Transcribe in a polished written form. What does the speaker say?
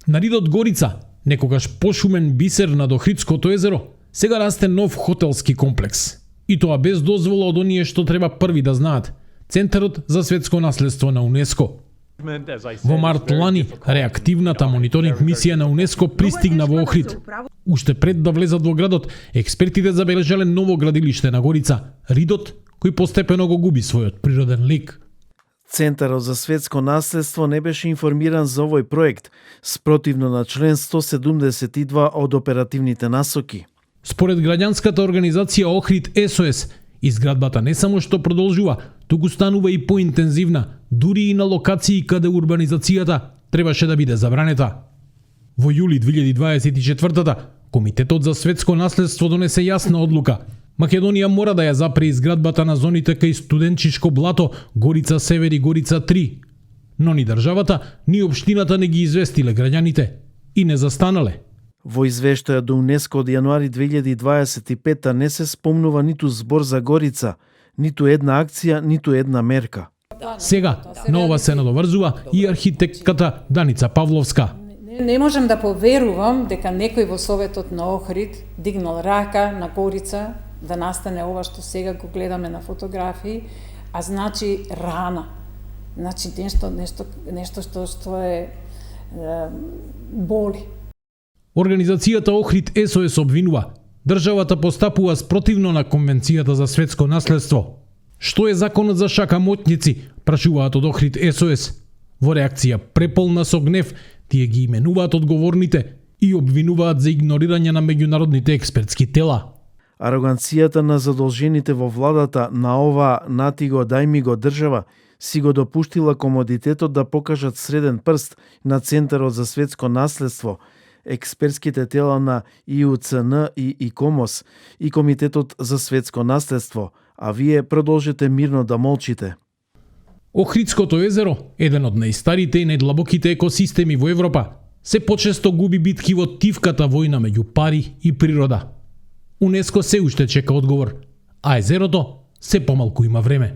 На Ридот Горица, некогаш пошумен бисер над Охридското езеро, сега расте нов хотелски комплекс. И тоа без дозвола од оние што треба први да знаат. Центарот за светско наследство на УНЕСКО. Во март лани, реактивната мониторинг мисија на УНЕСКО пристигна во Охрид. Уште пред да влезат во градот, експертите забележале ново градилиште на Горица, Ридот, кој постепено го губи својот природен лик. Центарот за светско наследство не беше информиран за овој проект, спротивно на член 172 од оперативните насоки. Според граѓанската организација Охрид СОС, изградбата не само што продолжува, туку станува и поинтензивна, дури и на локации каде урбанизацијата требаше да биде забранета. Во јули 2024 Комитетот за светско наследство донесе јасна одлука. Македонија мора да ја запре изградбата на зоните кај Студенчишко блато, Горица Север и Горица 3. Но ни државата, ни општината не ги известиле граѓаните и не застанале. Во извештајот до УНЕСКО од јануари 2025 не се спомнува ниту збор за Горица, ниту една акција, ниту една мерка. Сега, на ова се надоврзува и архитектката Даница Павловска. Не можам да поверувам дека некој во Советот на Охрид дигнал рака на Горица да настане ова што сега го гледаме на фотографии, а значи рана. Значи нешто што е боли. Организацијата Охрид СОС обвинува државата постапува спротивно на Конвенцијата за светско наследство. Што е законот за шакамотници, прашуваат од Охрид СОС. Во реакција преполна со гнев, тие ги именуваат одговорните и обвинуваат за игнорирање на меѓународните експертски тела. Ароганцијата на задолжените во владата на ова нати го дај ми го држава си го допуштила комодитетот да покажат среден прст на Центарот за светско наследство, експертските тела на ИУЦН и ИКОМОС и Комитетот за светско наследство, а вие продолжете мирно да молчите. Охридското езеро, еден од најстарите и најдлабоките екосистеми во Европа, се почесто губи битки во тивката војна меѓу пари и природа. УНЕСКО се уште чека одговор, а езерото се помалку има време.